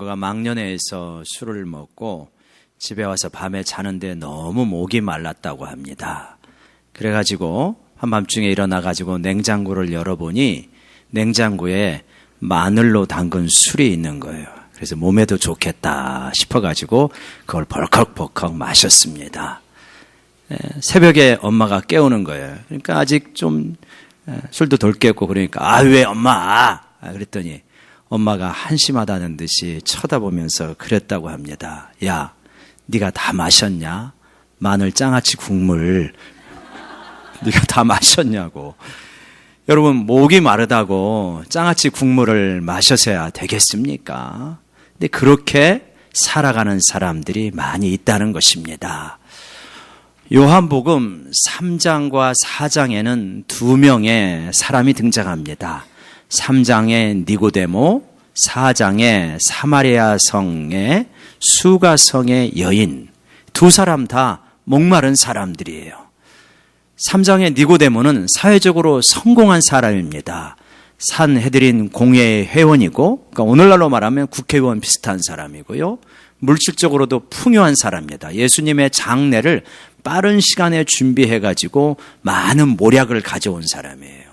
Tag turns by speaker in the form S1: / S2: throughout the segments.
S1: 친구가 망년회에서 술을 먹고 집에 와서 밤에 자는데 너무 목이 말랐다고 합니다. 그래가지고 한밤중에 일어나가지고 냉장고를 열어보니 냉장고에 마늘로 담근 술이 있는 거예요. 그래서 몸에도 좋겠다 싶어가지고 그걸 벌컥벌컥 마셨습니다. 새벽에 엄마가 깨우는 거예요. 그러니까 아직 좀 술도 덜 깼고 그러니까 왜 엄마? 그랬더니 엄마가 한심하다는 듯이 쳐다보면서 그랬다고 합니다. 야, 네가 다 마셨냐? 마늘 장아찌 국물 네가 다 마셨냐고. 여러분, 목이 마르다고 장아찌 국물을 마셔서야 되겠습니까? 근데 그렇게 살아가는 사람들이 많이 있다는 것입니다. 요한복음 3장과 4장에는 두 명의 사람이 등장합니다. 3장에 니고데모, 4장에 사마리아 성의 수가성의 여인, 두 사람 다 목마른 사람들이에요. 3장의 니고데모는 사회적으로 성공한 사람입니다. 산헤드린 공회의 회원이고, 그러니까 오늘날로 말하면 국회의원 비슷한 사람이고요. 물질적으로도 풍요한 사람입니다. 예수님의 장례를 빠른 시간에 준비해가지고 많은 모략을 가져온 사람이에요.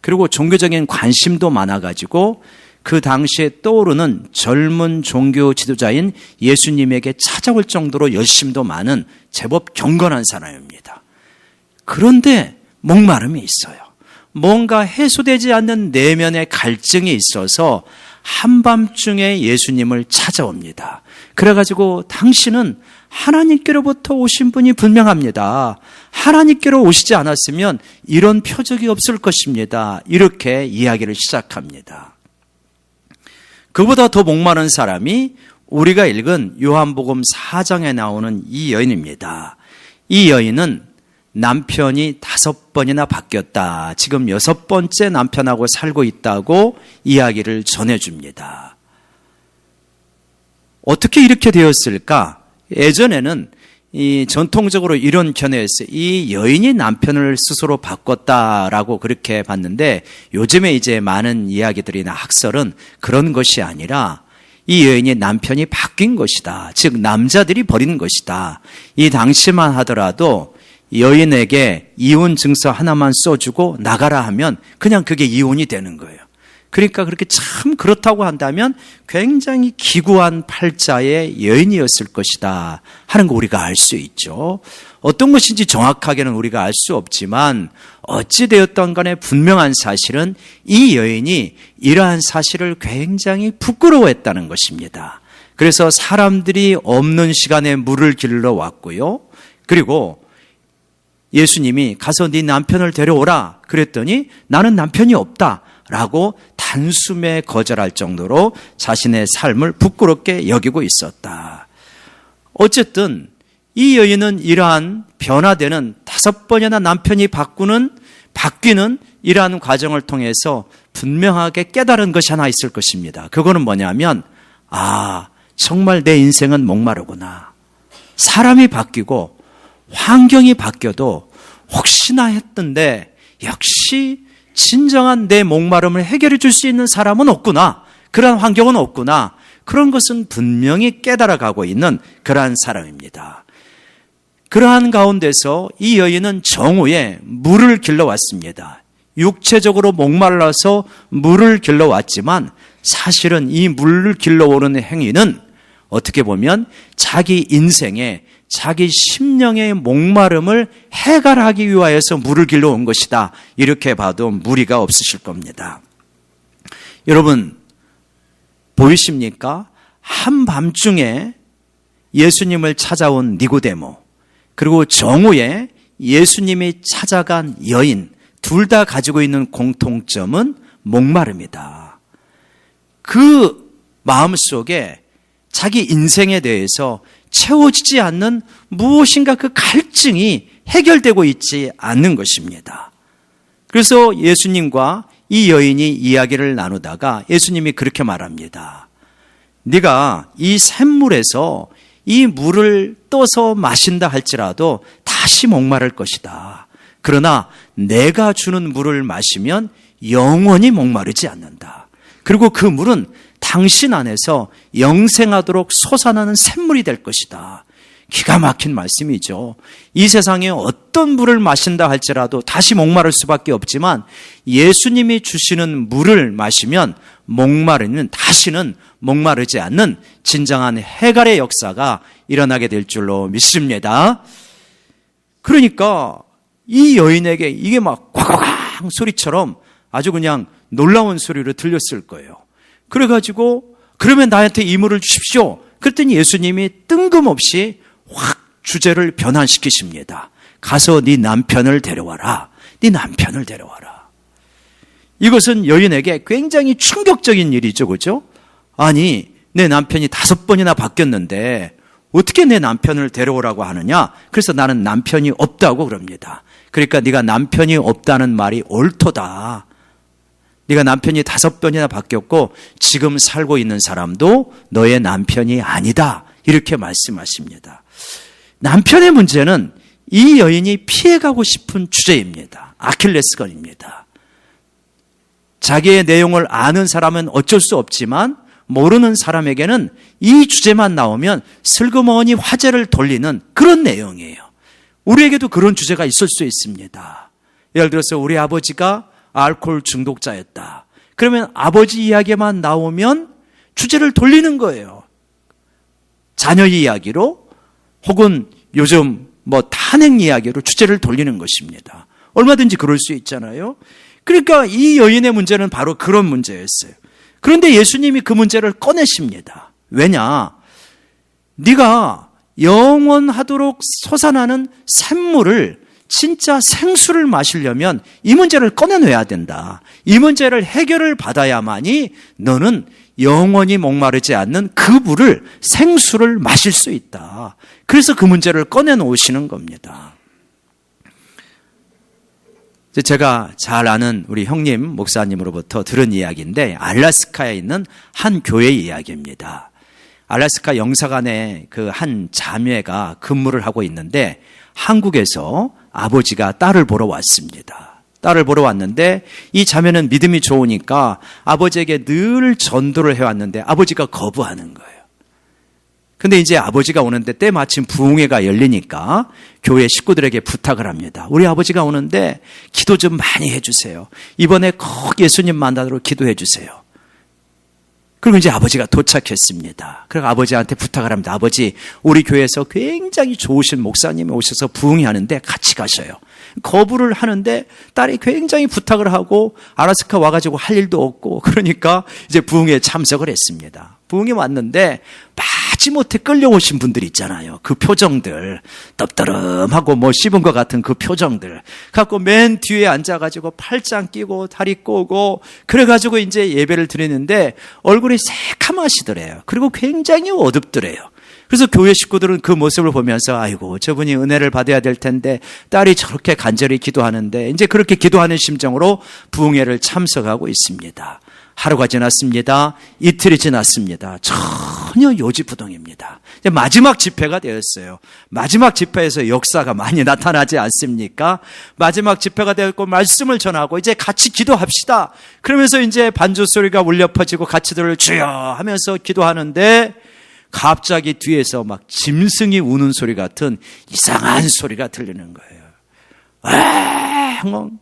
S1: 그리고 종교적인 관심도 많아가지고 그 당시에 떠오르는 젊은 종교 지도자인 예수님에게 찾아올 정도로 열심도 많은 제법 경건한 사람입니다. 그런데 목마름이 있어요. 뭔가 해소되지 않는 내면의 갈증이 있어서 한밤중에 예수님을 찾아옵니다. 그래가지고 당신은 하나님께로부터 오신 분이 분명합니다. 하나님께로 오시지 않았으면 이런 표적이 없을 것입니다. 이렇게 이야기를 시작합니다. 그보다 더 목마른 사람이 우리가 읽은 요한복음 4장에 나오는 이 여인입니다. 이 여인은 남편이 5번이나 바뀌었다. 지금 6번째 남편하고 살고 있다고 이야기를 전해줍니다. 어떻게 이렇게 되었을까? 예전에는 전통적으로 이런 견해였어요. 이 여인이 남편을 스스로 바꿨다라고 그렇게 봤는데 요즘에 이제 많은 이야기들이나 학설은 그런 것이 아니라 이 여인이 남편이 바뀐 것이다. 즉 남자들이 버린 것이다. 이 당시만 하더라도 여인에게 이혼 증서 하나만 써주고 나가라 하면 그냥 그게 이혼이 되는 거예요. 그러니까 그렇게 참 그렇다고 한다면 굉장히 기구한 팔자의 여인이었을 것이다 하는 거 우리가 알 수 있죠. 어떤 것인지 정확하게는 우리가 알 수 없지만 어찌되었던 간에 분명한 사실은 이 여인이 이러한 사실을 굉장히 부끄러워했다는 것입니다. 그래서 사람들이 없는 시간에 물을 길러 왔고요. 그리고 예수님이 가서 네 남편을 데려오라 그랬더니 나는 남편이 없다 라고 단숨에 거절할 정도로 자신의 삶을 부끄럽게 여기고 있었다. 어쨌든 이 여인은 이러한 변화되는 5번이나 남편이 바뀌는 이러한 과정을 통해서 분명하게 깨달은 것이 하나 있을 것입니다. 그거는 뭐냐면 정말 내 인생은 목마르구나. 사람이 바뀌고 환경이 바뀌어도 혹시나 했던데 역시 진정한 내 목마름을 해결해 줄 수 있는 사람은 없구나. 그러한 환경은 없구나. 그런 것은 분명히 깨달아가고 있는 그러한 사람입니다. 그러한 가운데서 이 여인은 정오에 물을 길러왔습니다. 육체적으로 목말라서 물을 길러왔지만 사실은 이 물을 길러오는 행위는 어떻게 보면 자기 인생에 자기 심령의 목마름을 해결하기 위하여서 물을 길러온 것이다. 이렇게 봐도 무리가 없으실 겁니다. 여러분 보이십니까? 한밤중에 예수님을 찾아온 니고데모 그리고 정오에 예수님이 찾아간 여인 둘 다 가지고 있는 공통점은 목마름이다. 그 마음속에 자기 인생에 대해서 채워지지 않는 무엇인가 그 갈증이 해결되고 있지 않는 것입니다. 그래서 예수님과 이 여인이 이야기를 나누다가 예수님이 그렇게 말합니다. 네가 이 샘물에서 이 물을 떠서 마신다 할지라도 다시 목마를 것이다. 그러나 내가 주는 물을 마시면 영원히 목마르지 않는다. 그리고 그 물은 당신 안에서 영생하도록 솟아나는 샘물이 될 것이다. 기가 막힌 말씀이죠. 이 세상에 어떤 물을 마신다 할지라도 다시 목마를 수밖에 없지만 예수님이 주시는 물을 마시면 목마르면 다시는 목마르지 않는 진정한 해갈의 역사가 일어나게 될 줄로 믿습니다. 그러니까 이 여인에게 이게 막 꽉꽉 소리처럼 아주 그냥 놀라운 소리로 들렸을 거예요. 그래가지고 그러면 나한테 이 물을 주십시오. 그랬더니 예수님이 뜬금없이 확 주제를 변환시키십니다. 가서 네 남편을 데려와라. 네 남편을 데려와라. 이것은 여인에게 굉장히 충격적인 일이죠. 그죠? 아니, 내 남편이 5번이나 바뀌었는데 어떻게 내 남편을 데려오라고 하느냐? 그래서 나는 남편이 없다고 그럽니다. 그러니까 네가 남편이 없다는 말이 옳도다. 네가 남편이 5번이나 바뀌었고 지금 살고 있는 사람도 너의 남편이 아니다. 이렇게 말씀하십니다. 남편의 문제는 이 여인이 피해가고 싶은 주제입니다. 아킬레스건입니다. 자기의 내용을 아는 사람은 어쩔 수 없지만 모르는 사람에게는 이 주제만 나오면 슬그머니 화제를 돌리는 그런 내용이에요. 우리에게도 그런 주제가 있을 수 있습니다. 예를 들어서 우리 아버지가 알코올 중독자였다. 그러면 아버지 이야기만 나오면 주제를 돌리는 거예요. 자녀 이야기로 혹은 요즘 탄핵 이야기로 주제를 돌리는 것입니다. 얼마든지 그럴 수 있잖아요. 그러니까 이 여인의 문제는 바로 그런 문제였어요. 그런데 예수님이 그 문제를 꺼내십니다. 왜냐? 네가 영원하도록 솟아나는 샘물을 진짜 생수를 마시려면 이 문제를 꺼내놔야 된다. 이 문제를 해결을 받아야만이 너는 영원히 목마르지 않는 그 물을 생수를 마실 수 있다. 그래서 그 문제를 꺼내놓으시는 겁니다. 제가 잘 아는 우리 형님 목사님으로부터 들은 이야기인데 알래스카에 있는 한 교회 이야기입니다. 알래스카 영사관에 그 한 자매가 근무를 하고 있는데 한국에서 아버지가 딸을 보러 왔습니다. 딸을 보러 왔는데 이 자매는 믿음이 좋으니까 아버지에게 늘 전도를 해왔는데 아버지가 거부하는 거예요. 근데 이제 아버지가 오는데 때마침 부흥회가 열리니까 교회 식구들에게 부탁을 합니다. 우리 아버지가 오는데 기도 좀 많이 해주세요. 이번에 꼭 예수님 만나도록 기도해 주세요. 그리고 이제 아버지가 도착했습니다. 그래서 아버지한테 부탁을 합니다. 아버지, 우리 교회에서 굉장히 좋으신 목사님이 오셔서 부흥회 하는데 같이 가셔요. 거부를 하는데 딸이 굉장히 부탁을 하고 알래스카 와가지고 할 일도 없고 그러니까 이제 부흥회에 참석을 했습니다. 부흥회 왔는데 마지못해 끌려오신 분들 있잖아요. 그 표정들, 떡떠름하고 씹은 것 같은 그 표정들 갖고 맨 뒤에 앉아가지고 팔짱 끼고 다리 꼬고 그래가지고 이제 예배를 드리는데 얼굴이 새카마시더래요. 그리고 굉장히 어둡더래요. 그래서 교회 식구들은 그 모습을 보면서 아이고 저분이 은혜를 받아야 될 텐데 딸이 저렇게 간절히 기도하는데 이제 그렇게 기도하는 심정으로 부흥회를 참석하고 있습니다. 하루가 지났습니다. 이틀이 지났습니다. 전혀 요지부동입니다. 이제 마지막 집회가 되었어요. 마지막 집회에서 역사가 많이 나타나지 않습니까? 마지막 집회가 되었고 말씀을 전하고 이제 같이 기도합시다. 그러면서 이제 반주 소리가 울려 퍼지고 같이들 주여 하면서 기도하는데 갑자기 뒤에서 막 짐승이 우는 소리 같은 이상한 소리가 들리는 거예요.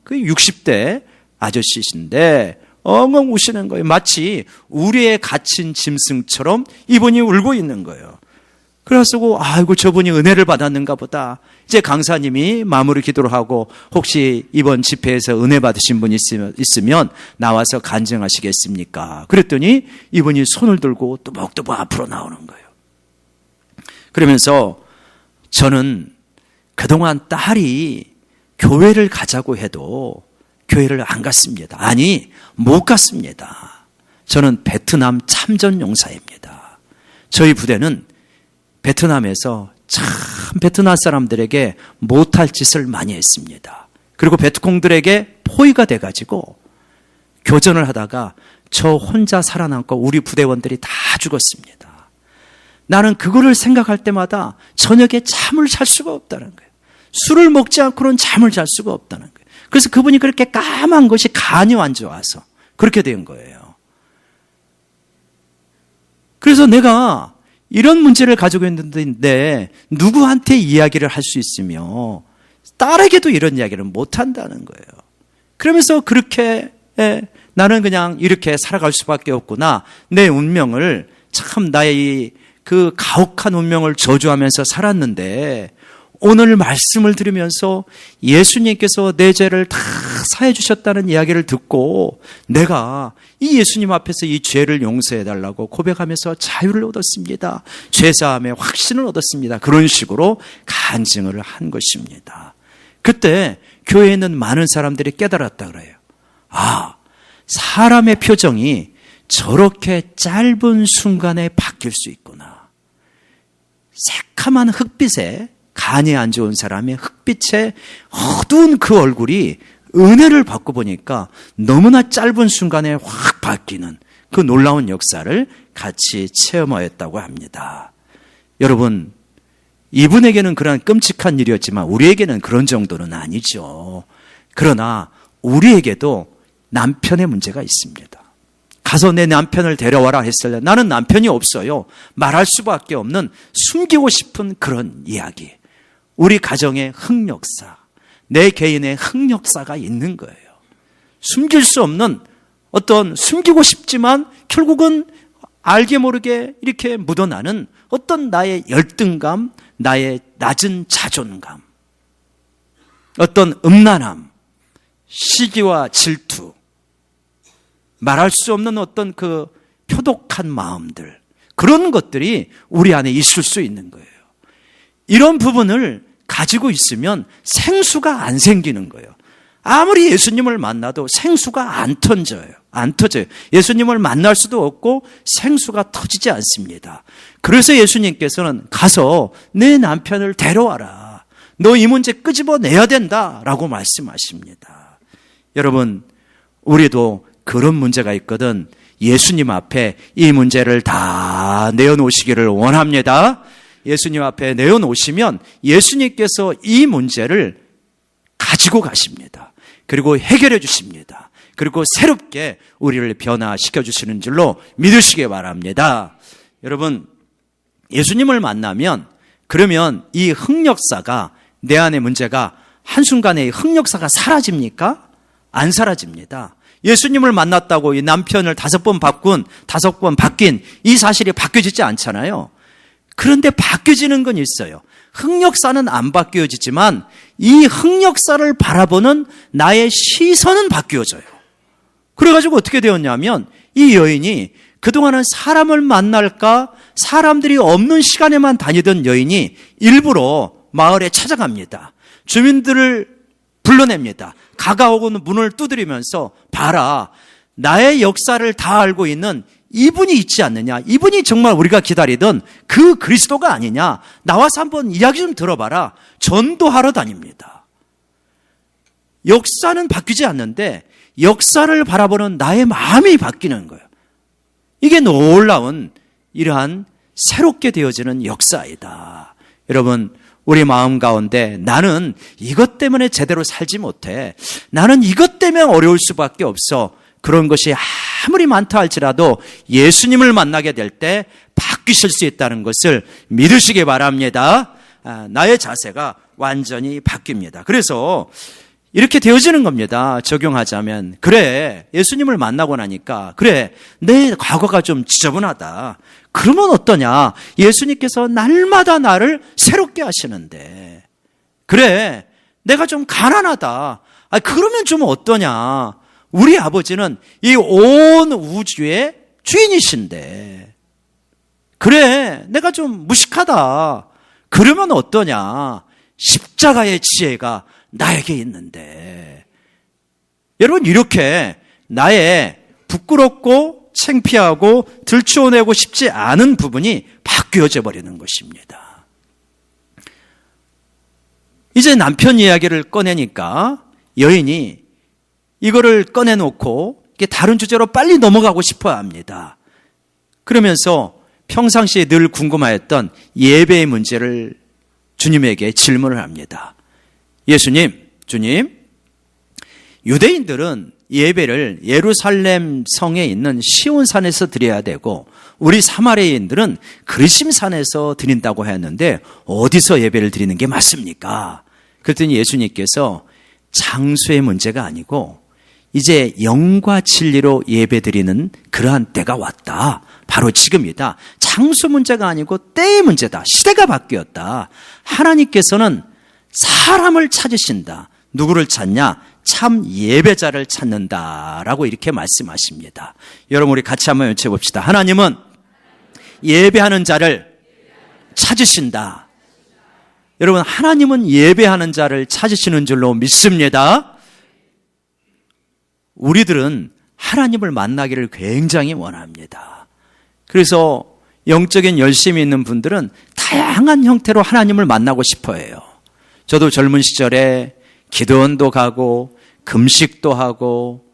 S1: 그 60대 아저씨신데 엉엉 우시는 거예요. 마치 우리에 갇힌 짐승처럼 이분이 울고 있는 거예요. 그래서 아이고 저분이 은혜를 받았는가 보다. 이제 강사님이 마무리 기도를 하고 혹시 이번 집회에서 은혜 받으신 분 있으면 나와서 간증하시겠습니까? 그랬더니 이분이 손을 들고 또박또박 앞으로 나오는 거예요. 그러면서 저는 그동안 딸이 교회를 가자고 해도 교회를 안 갔습니다. 아니, 못 갔습니다. 저는 베트남 참전 용사입니다. 저희 부대는 베트남에서 참 베트남 사람들에게 못할 짓을 많이 했습니다. 그리고 베트콩들에게 포위가 돼가지고 교전을 하다가 저 혼자 살아남고 우리 부대원들이 다 죽었습니다. 나는 그거를 생각할 때마다 저녁에 잠을 잘 수가 없다는 거예요. 술을 먹지 않고는 잠을 잘 수가 없다는 거예요. 그래서 그분이 그렇게 까만 것이 간이 안 좋아서 그렇게 된 거예요. 그래서 내가 이런 문제를 가지고 있는데 누구한테 이야기를 할 수 있으며 딸에게도 이런 이야기를 못 한다는 거예요. 그러면서 그렇게 나는 그냥 이렇게 살아갈 수밖에 없구나. 내 운명을 참 나의 그 가혹한 운명을 저주하면서 살았는데 오늘 말씀을 들으면서 예수님께서 내 죄를 다 사해 주셨다는 이야기를 듣고 내가 이 예수님 앞에서 이 죄를 용서해 달라고 고백하면서 자유를 얻었습니다. 죄사함의 확신을 얻었습니다. 그런 식으로 간증을 한 것입니다. 그때 교회에 있는 많은 사람들이 깨달았다 그래요. 아, 사람의 표정이 저렇게 짧은 순간에 바뀔 수 있구나. 새카만 흑빛에 간이 안 좋은 사람의 흑빛에 어두운 그 얼굴이 은혜를 받고 보니까 너무나 짧은 순간에 확 바뀌는 그 놀라운 역사를 같이 체험하였다고 합니다. 여러분, 이분에게는 그런 끔찍한 일이었지만 우리에게는 그런 정도는 아니죠. 그러나 우리에게도 남편의 문제가 있습니다. 가서 내 남편을 데려와라 했을 때 나는 남편이 없어요. 말할 수밖에 없는 숨기고 싶은 그런 이야기. 우리 가정의 흑역사, 내 개인의 흑역사가 있는 거예요. 숨길 수 없는 어떤 숨기고 싶지만 결국은 알게 모르게 이렇게 묻어나는 어떤 나의 열등감, 나의 낮은 자존감, 어떤 음란함, 시기와 질투, 말할 수 없는 어떤 그 표독한 마음들, 그런 것들이 우리 안에 있을 수 있는 거예요. 이런 부분을 가지고 있으면 생수가 안 생기는 거예요. 아무리 예수님을 만나도 생수가 안 터져요. 예수님을 만날 수도 없고 생수가 터지지 않습니다. 그래서 예수님께서는 가서 내 남편을 데려와라. 너 이 문제 끄집어내야 된다라고 말씀하십니다. 여러분, 우리도 그런 문제가 있거든. 예수님 앞에 이 문제를 다 내어놓으시기를 원합니다. 예수님 앞에 내어놓으시면 예수님께서 이 문제를 가지고 가십니다. 그리고 해결해 주십니다. 그리고 새롭게 우리를 변화시켜 주시는 줄로 믿으시기 바랍니다. 여러분, 예수님을 만나면 그러면 이 흑역사가, 내 안의 문제가 한순간에 흑역사가 사라집니까? 안 사라집니다. 예수님을 만났다고 이 남편을 5번 바뀐 이 사실이 바뀌어지지 않잖아요. 그런데 바뀌어지는 건 있어요. 흑역사는 안 바뀌어지지만 이 흑역사를 바라보는 나의 시선은 바뀌어져요. 그래가지고 어떻게 되었냐면 이 여인이 그동안은 사람을 만날까 사람들이 없는 시간에만 다니던 여인이 일부러 마을에 찾아갑니다. 주민들을 불러냅니다. 가까우고는 문을 두드리면서 봐라, 나의 역사를 다 알고 있는 이분이 있지 않느냐, 이분이 정말 우리가 기다리던 그 그리스도가 아니냐, 나와서 한번 이야기 좀 들어봐라. 전도하러 다닙니다. 역사는 바뀌지 않는데 역사를 바라보는 나의 마음이 바뀌는 거예요. 이게 놀라운 이러한 새롭게 되어지는 역사이다. 여러분, 우리 마음 가운데 나는 이것 때문에 제대로 살지 못해, 나는 이것 때문에 어려울 수밖에 없어, 그런 것이 아무리 많다 할지라도 예수님을 만나게 될 때 바뀌실 수 있다는 것을 믿으시기 바랍니다. 나의 자세가 완전히 바뀝니다. 그래서 이렇게 되어지는 겁니다. 적용하자면, 그래, 예수님을 만나고 나니까, 그래, 내 과거가 좀 지저분하다. 그러면 어떠냐? 예수님께서 날마다 나를 새롭게 하시는데, 그래, 내가 좀 가난하다. 그러면 좀 어떠냐? 우리 아버지는 이 온 우주의 주인이신데, 그래, 내가 좀 무식하다. 그러면 어떠냐? 십자가의 지혜가 나에게 있는데. 여러분, 이렇게 나의 부끄럽고 창피하고 들추어내고 싶지 않은 부분이 바뀌어져 버리는 것입니다. 이제 남편 이야기를 꺼내니까 여인이 이거를 꺼내놓고 다른 주제로 빨리 넘어가고 싶어 합니다. 그러면서 평상시에 늘 궁금하였던 예배의 문제를 주님에게 질문을 합니다. 예수님, 주님, 유대인들은 예배를 예루살렘 성에 있는 시온산에서 드려야 되고 우리 사마리아인들은 그리심산에서 드린다고 했는데 어디서 예배를 드리는 게 맞습니까? 그랬더니 예수님께서 장소의 문제가 아니고 이제 영과 진리로 예배 드리는 그러한 때가 왔다. 바로 지금이다. 장소 문제가 아니고 때의 문제다. 시대가 바뀌었다. 하나님께서는 사람을 찾으신다. 누구를 찾냐? 참 예배자를 찾는다라고 이렇게 말씀하십니다. 여러분 우리 같이 한번 외쳐봅시다. 하나님은 예배하는 자를 찾으신다. 여러분 하나님은 예배하는 자를 찾으시는 줄로 믿습니다. 우리들은 하나님을 만나기를 굉장히 원합니다. 그래서 영적인 열심이 있는 분들은 다양한 형태로 하나님을 만나고 싶어 해요. 저도 젊은 시절에 기도원도 가고 금식도 하고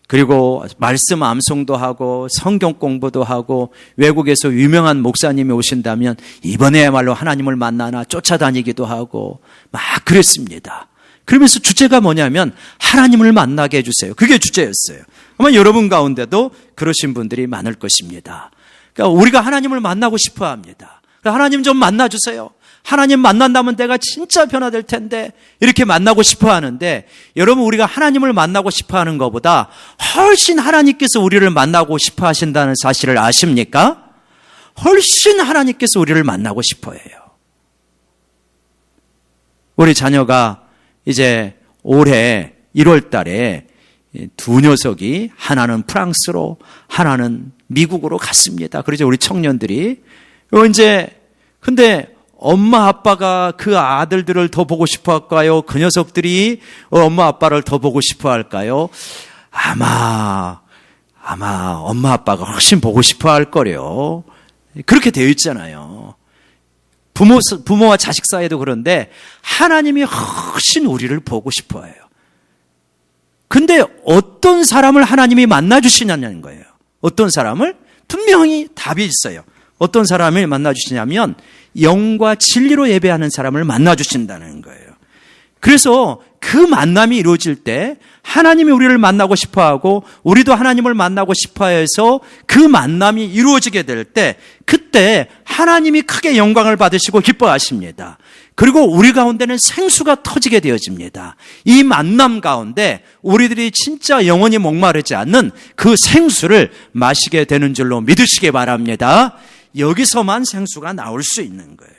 S1: 그리고 말씀 암송도 하고 성경 공부도 하고 외국에서 유명한 목사님이 오신다면 이번에야말로 하나님을 만나나 쫓아다니기도 하고 막 그랬습니다. 그러면서 주제가 뭐냐면 하나님을 만나게 해주세요. 그게 주제였어요. 아마 여러분 가운데도 그러신 분들이 많을 것입니다. 그러니까 우리가 하나님을 만나고 싶어 합니다. 그러니까 하나님 좀 만나주세요. 하나님 만난다면 내가 진짜 변화될 텐데 이렇게 만나고 싶어 하는데 여러분 우리가 하나님을 만나고 싶어 하는 것보다 훨씬 하나님께서 우리를 만나고 싶어 하신다는 사실을 아십니까? 훨씬 하나님께서 우리를 만나고 싶어 해요. 우리 자녀가 이제 올해 1월 달에 두 녀석이 하나는 프랑스로 하나는 미국으로 갔습니다. 그러죠. 우리 청년들이. 근데 엄마 아빠가 그 아들들을 더 보고 싶어 할까요? 그 녀석들이 엄마 아빠를 더 보고 싶어 할까요? 아마 엄마 아빠가 훨씬 보고 싶어 할 거래요. 그렇게 되어 있잖아요. 부모와 자식 사이에도 그런데 하나님이 훨씬 우리를 보고 싶어 해요. 근데 어떤 사람을 하나님이 만나주시냐는 거예요. 어떤 사람을? 분명히 답이 있어요. 어떤 사람을 만나주시냐면 영과 진리로 예배하는 사람을 만나주신다는 거예요. 그래서 그 만남이 이루어질 때 하나님이 우리를 만나고 싶어하고 우리도 하나님을 만나고 싶어해서 그 만남이 이루어지게 될 때 그때 하나님이 크게 영광을 받으시고 기뻐하십니다. 그리고 우리 가운데는 생수가 터지게 되어집니다. 이 만남 가운데 우리들이 진짜 영원히 목마르지 않는 그 생수를 마시게 되는 줄로 믿으시기 바랍니다. 여기서만 생수가 나올 수 있는 거예요.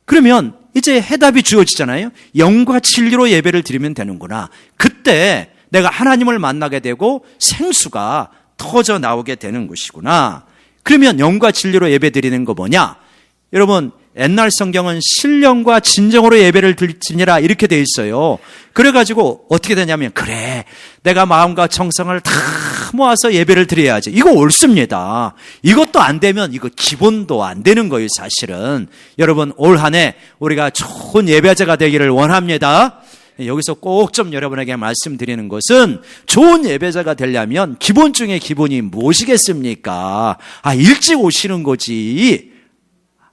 S1: 그러면 이제 해답이 주어지잖아요. 영과 진리로 예배를 드리면 되는구나. 그때 내가 하나님을 만나게 되고 생수가 터져 나오게 되는 것이구나. 그러면 영과 진리로 예배 드리는 거 뭐냐? 여러분 옛날 성경은 신령과 진정으로 예배를 드리니라 이렇게 돼 있어요. 그래가지고 어떻게 되냐면 그래 내가 마음과 정성을 다 모아서 예배를 드려야지. 이거 옳습니다. 이것도 안 되면 이거 기본도 안 되는 거예요. 사실은 여러분 올 한 해 우리가 좋은 예배자가 되기를 원합니다. 여기서 꼭 좀 여러분에게 말씀드리는 것은 좋은 예배자가 되려면 기본 중에 기본이 무엇이겠습니까? 일찍 오시는 거지.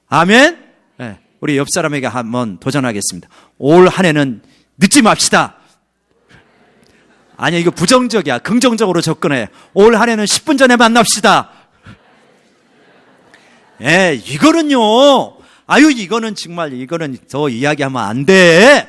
S1: 아멘? 네, 우리 옆 사람에게 한번 도전하겠습니다. 올 한 해는 늦지 맙시다. 아니 이거 부정적이야. 긍정적으로 접근해. 올 한 해는 10분 전에 만납시다. 이거는요. 이거는 정말 이거는 더 이야기하면 안 돼.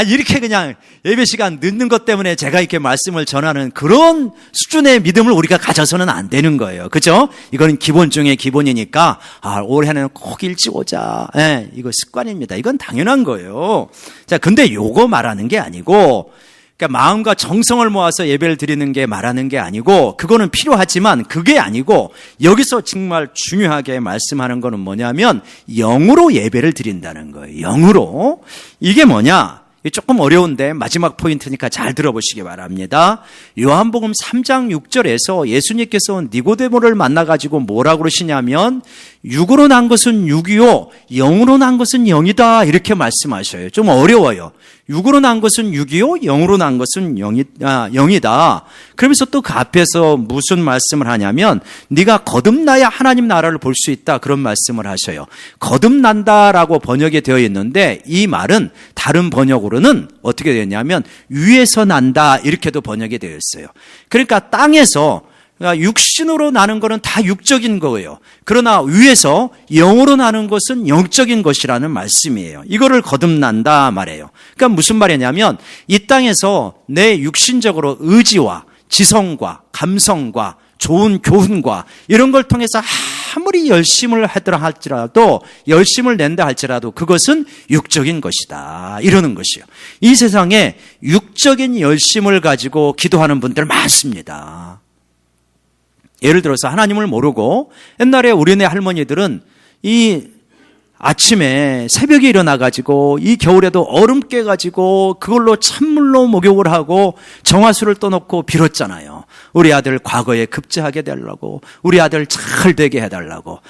S1: 이렇게 그냥 예배 시간 늦는 것 때문에 제가 이렇게 말씀을 전하는 그런 수준의 믿음을 우리가 가져서는 안 되는 거예요. 그죠? 이거는 기본 중에 기본이니까, 올해는 꼭 일찍 오자. 이거 습관입니다. 이건 당연한 거예요. 자, 근데 요거 말하는 게 아니고, 그러니까 마음과 정성을 모아서 예배를 드리는 게 말하는 게 아니고 그거는 필요하지만 그게 아니고 여기서 정말 중요하게 말씀하는 거는 뭐냐면 영으로 예배를 드린다는 거예요. 영으로. 이게 뭐냐? 조금 어려운데 마지막 포인트니까 잘 들어보시기 바랍니다. 요한복음 3장 6절에서 예수님께서 니고데모를 만나가지고 뭐라고 그러시냐면 육으로 난 것은 육이요 영으로 난 것은 영이다 이렇게 말씀하셔요. 좀 어려워요. 육으로 난 것은 육이요, 영으로 난 것은 영이다. 그러면서 또 그 앞에서 무슨 말씀을 하냐면 네가 거듭나야 하나님 나라를 볼 수 있다, 그런 말씀을 하셔요. 거듭난다라고 번역이 되어 있는데 이 말은 다른 번역으로는 어떻게 되었냐면 위에서 난다, 이렇게도 번역이 되어 있어요. 그러니까 땅에서 육신으로 나는 것은 다 육적인 거예요. 그러나 위에서 영으로 나는 것은 영적인 것이라는 말씀이에요. 이거를 거듭난다 말이에요. 그러니까 무슨 말이냐면 이 땅에서 내 육신적으로 의지와 지성과 감성과 좋은 교훈과 이런 걸 통해서 아무리 열심을 하더라 할지라도, 열심을 낸다 할지라도 그것은 육적인 것이다, 이러는 것이요. 이 세상에 육적인 열심을 가지고 기도하는 분들 많습니다. 예를 들어서 하나님을 모르고, 옛날에 우리네 할머니들은 이 아침에 새벽에 일어나가지고 이 겨울에도 얼음 깨가지고 그걸로 찬물로 목욕을 하고 정화수를 떠놓고 빌었잖아요. 우리 아들 과거에 급제하게 해달라고, 우리 아들 잘 되게 해달라고.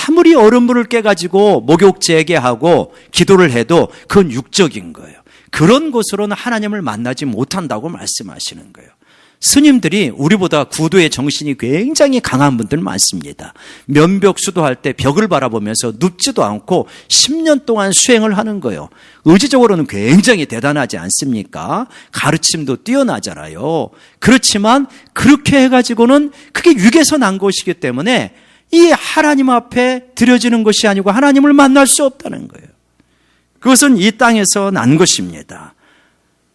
S1: 아무리 얼음물을 깨가지고 목욕 재개하고 기도를 해도 그건 육적인 거예요. 그런 곳으로는 하나님을 만나지 못한다고 말씀하시는 거예요. 스님들이 우리보다 구도의 정신이 굉장히 강한 분들 많습니다. 면벽 수도할 때 벽을 바라보면서 눕지도 않고 10년 동안 수행을 하는 거예요. 의지적으로는 굉장히 대단하지 않습니까? 가르침도 뛰어나잖아요. 그렇지만 그렇게 해가지고는 그게 육에서 난 것이기 때문에 이 하나님 앞에 드려지는 것이 아니고 하나님을 만날 수 없다는 거예요. 그것은 이 땅에서 난 것입니다.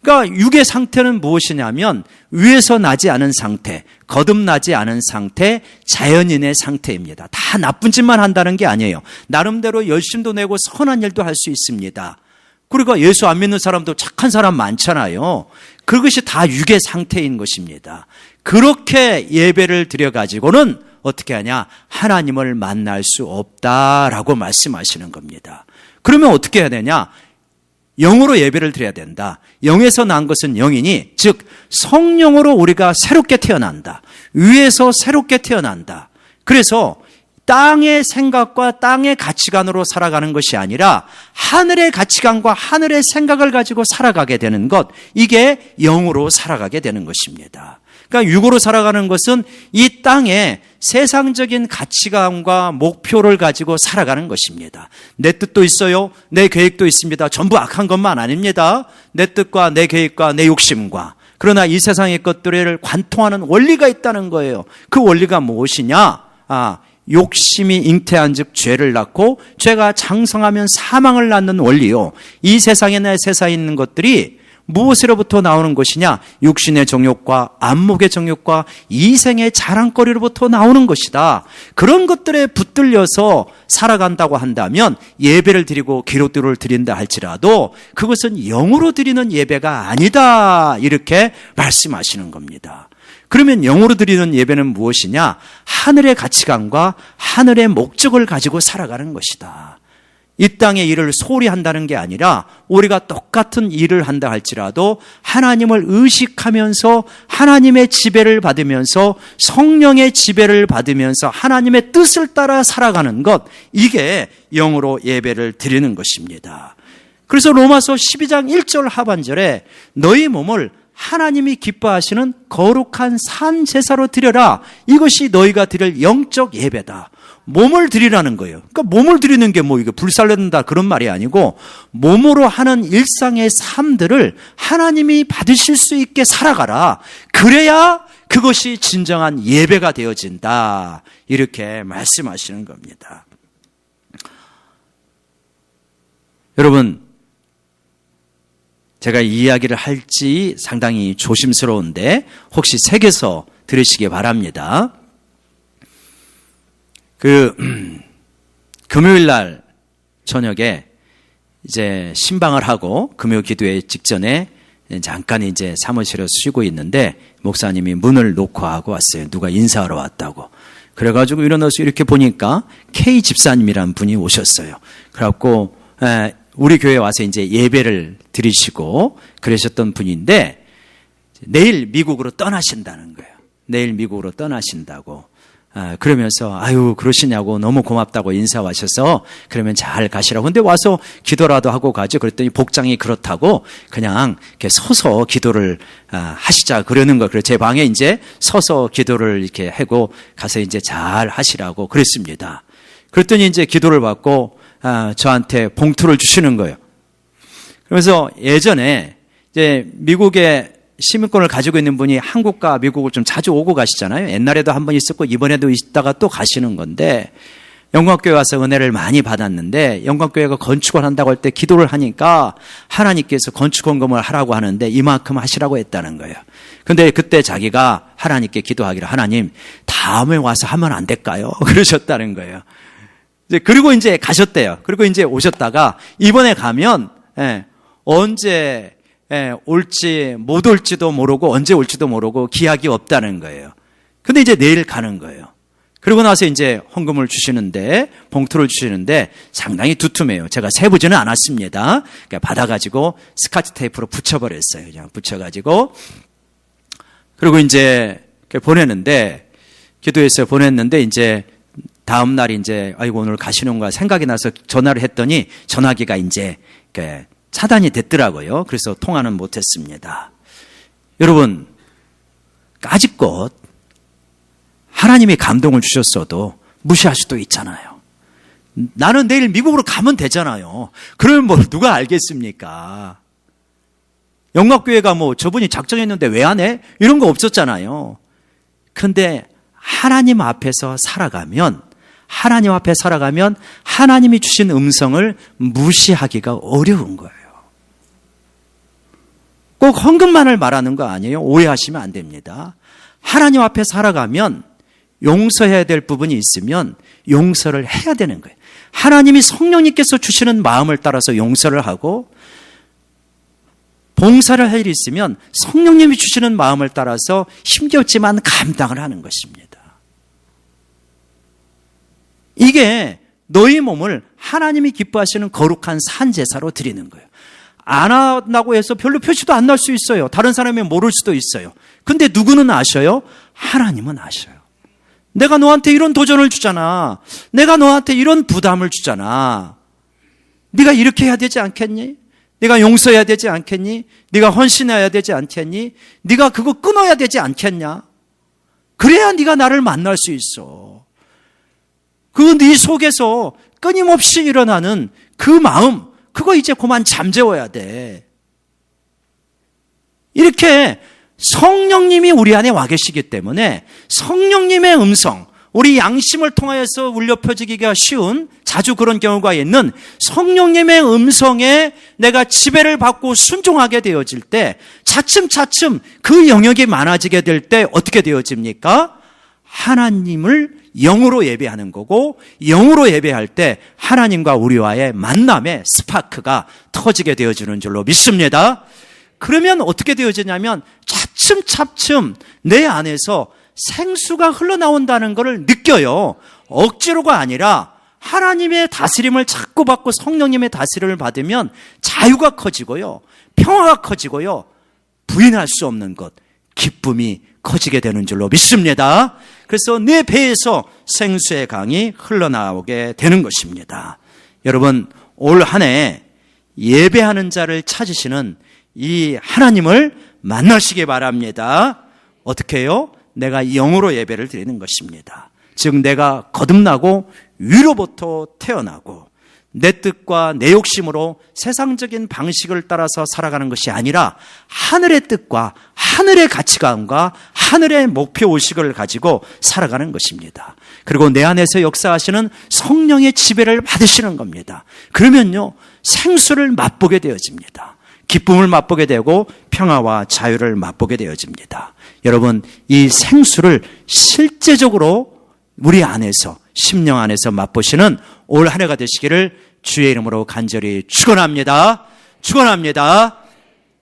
S1: 그러니까 육의 상태는 무엇이냐면 위에서 나지 않은 상태, 거듭나지 않은 상태, 자연인의 상태입니다. 다 나쁜 짓만 한다는 게 아니에요. 나름대로 열심도 내고 선한 일도 할 수 있습니다. 그리고 예수 안 믿는 사람도 착한 사람 많잖아요. 그것이 다 육의 상태인 것입니다. 그렇게 예배를 드려가지고는 어떻게 하냐? 하나님을 만날 수 없다라고 말씀하시는 겁니다. 그러면 어떻게 해야 되냐? 영으로 예배를 드려야 된다. 영에서 난 것은 영이니, 즉 성령으로 우리가 새롭게 태어난다. 위에서 새롭게 태어난다. 그래서 땅의 생각과 땅의 가치관으로 살아가는 것이 아니라 하늘의 가치관과 하늘의 생각을 가지고 살아가게 되는 것, 이게 영으로 살아가게 되는 것입니다. 그러니까 육으로 살아가는 것은 이 땅에 세상적인 가치관과 목표를 가지고 살아가는 것입니다. 내 뜻도 있어요. 내 계획도 있습니다. 전부 악한 것만 아닙니다. 내 뜻과 내 계획과 내 욕심과. 그러나 이 세상의 것들을 관통하는 원리가 있다는 거예요. 그 원리가 무엇이냐? 욕심이 잉태한 즉 죄를 낳고 죄가 장성하면 사망을 낳는 원리요. 이 세상에 내 세상에 있는 것들이 무엇으로부터 나오는 것이냐? 육신의 정욕과 안목의 정욕과 이생의 자랑거리로부터 나오는 것이다. 그런 것들에 붙들려서 살아간다고 한다면 예배를 드리고 기도를 드린다 할지라도 그것은 영으로 드리는 예배가 아니다, 이렇게 말씀하시는 겁니다. 그러면 영으로 드리는 예배는 무엇이냐? 하늘의 가치관과 하늘의 목적을 가지고 살아가는 것이다. 이 땅의 일을 소홀히 한다는 게 아니라 우리가 똑같은 일을 한다 할지라도 하나님을 의식하면서 하나님의 지배를 받으면서 성령의 지배를 받으면서 하나님의 뜻을 따라 살아가는 것, 이게 영으로 예배를 드리는 것입니다. 그래서 로마서 12장 1절 하반절에 너희 몸을 하나님이 기뻐하시는 거룩한 산 제사로 드려라. 이것이 너희가 드릴 영적 예배다. 몸을 드리라는 거예요. 그러니까 몸을 드리는 게 뭐 이거 불살른다 그런 말이 아니고 몸으로 하는 일상의 삶들을 하나님이 받으실 수 있게 살아가라. 그래야 그것이 진정한 예배가 되어진다. 이렇게 말씀하시는 겁니다. 여러분, 제가 이 이야기를 할지 상당히 조심스러운데 혹시 새겨서 들으시기 바랍니다. 금요일 날 저녁에 이제 신방을 하고 금요 기도회 직전에 잠깐 이제 사무실에 쉬고 있는데 목사님이 문을 놓고 하고 왔어요. 누가 인사하러 왔다고. 그래가지고 일어나서 이렇게 보니까 K 집사님이란 분이 오셨어요. 그래갖고 우리 교회에 와서 이제 예배를 드리시고 그러셨던 분인데 내일 미국으로 떠나신다는 거예요. 내일 미국으로 떠나신다고. 그러면서 아유 그러시냐고 너무 고맙다고 인사하셔서 그러면 잘 가시라고. 근데 와서 기도라도 하고 가죠. 그랬더니 복장이 그렇다고 그냥 이렇게 서서 기도를 하시자 그러는 거. 그래서 제 방에 이제 서서 기도를 이렇게 하고 가서 이제 잘 하시라고 그랬습니다. 그랬더니 이제 기도를 받고 저한테 봉투를 주시는 거예요. 그래서 예전에 이제 미국에 시민권을 가지고 있는 분이 한국과 미국을 좀 자주 오고 가시잖아요. 옛날에도 한 번 있었고 이번에도 있다가 또 가시는 건데, 영광교회 와서 은혜를 많이 받았는데 영광교회가 건축을 한다고 할 때 기도를 하니까 하나님께서 건축헌금을 하라고 하는데 이만큼 하시라고 했다는 거예요. 근데 그때 자기가 하나님께 기도하기를 하나님 다음에 와서 하면 안 될까요? 그러셨다는 거예요. 그리고 이제 가셨대요. 그리고 이제 오셨다가 이번에 가면 언제 올지 못 올지도 모르고 언제 올지도 모르고 기약이 없다는 거예요. 근데 이제 내일 가는 거예요. 그러고 나서 이제 헌금을 주시는데, 봉투를 주시는데 상당히 두툼해요. 제가 세보지는 않았습니다. 그러니까 받아가지고 스카치 테이프로 붙여버렸어요. 그냥 붙여가지고. 그리고 이제 보내는데, 기도해서 보냈는데 이제 다음 날 이제 아이고 오늘 가시는가 생각이 나서 전화를 했더니 전화기가 이제 차단이 됐더라고요. 그래서 통화는 못했습니다. 여러분, 까짓것 하나님이 감동을 주셨어도 무시할 수도 있잖아요. 나는 내일 미국으로 가면 되잖아요. 그러면 뭐 누가 알겠습니까? 영광교회가 뭐 저분이 작정했는데 왜 안 해? 이런 거 없었잖아요. 근데 하나님 앞에서 살아가면 하나님이 주신 음성을 무시하기가 어려운 거예요. 꼭 헌금만을 말하는 거 아니에요. 오해하시면 안 됩니다. 하나님 앞에 살아가면 용서해야 될 부분이 있으면 용서를 해야 되는 거예요. 하나님이 성령님께서 주시는 마음을 따라서 용서를 하고, 봉사를 할 일이 있으면 성령님이 주시는 마음을 따라서 힘겹지만 감당을 하는 것입니다. 이게 너희 몸을 하나님이 기뻐하시는 거룩한 산제사로 드리는 거예요. 안 한다고 해서 별로 표시도 안 날 수 있어요. 다른 사람이 모를 수도 있어요. 근데 누구는 아셔요? 하나님은 아셔요. 내가 너한테 이런 도전을 주잖아. 내가 너한테 이런 부담을 주잖아. 네가 이렇게 해야 되지 않겠니? 네가 용서해야 되지 않겠니? 네가 헌신해야 되지 않겠니? 네가 그거 끊어야 되지 않겠냐? 그래야 네가 나를 만날 수 있어. 그 네 속에서 끊임없이 일어나는 그 마음, 그거 이제 그만 잠재워야 돼. 이렇게 성령님이 우리 안에 와 계시기 때문에 성령님의 음성, 우리 양심을 통하여서 울려 퍼지기가 쉬운, 자주 그런 경우가 있는 성령님의 음성에 내가 지배를 받고 순종하게 되어질 때, 차츰차츰 그 영역이 많아지게 될 때 어떻게 되어집니까? 하나님을 영으로 예배하는 거고, 영으로 예배할 때 하나님과 우리와의 만남의 스파크가 터지게 되어지는 줄로 믿습니다. 그러면 어떻게 되어지냐면 차츰차츰 내 안에서 생수가 흘러나온다는 것을 느껴요. 억지로가 아니라 하나님의 다스림을 자꾸 받고 성령님의 다스림을 받으면 자유가 커지고요, 평화가 커지고요, 부인할 수 없는 것, 기쁨이 커지게 되는 줄로 믿습니다. 그래서 내 배에서 생수의 강이 흘러나오게 되는 것입니다. 여러분, 올 한 해 예배하는 자를 찾으시는 이 하나님을 만나시기 바랍니다. 어떻게 해요? 내가 영으로 예배를 드리는 것입니다. 즉 내가 거듭나고 위로부터 태어나고 내 뜻과 내 욕심으로 세상적인 방식을 따라서 살아가는 것이 아니라 하늘의 뜻과 하늘의 가치관과 하늘의 목표의식을 가지고 살아가는 것입니다. 그리고 내 안에서 역사하시는 성령의 지배를 받으시는 겁니다. 그러면요, 생수를 맛보게 되어집니다. 기쁨을 맛보게 되고 평화와 자유를 맛보게 되어집니다. 여러분, 이 생수를 실제적으로 우리 안에서, 심령 안에서 맛보시는 올 한 해가 되시기를 주의 이름으로 간절히 축원합니다. 축원합니다.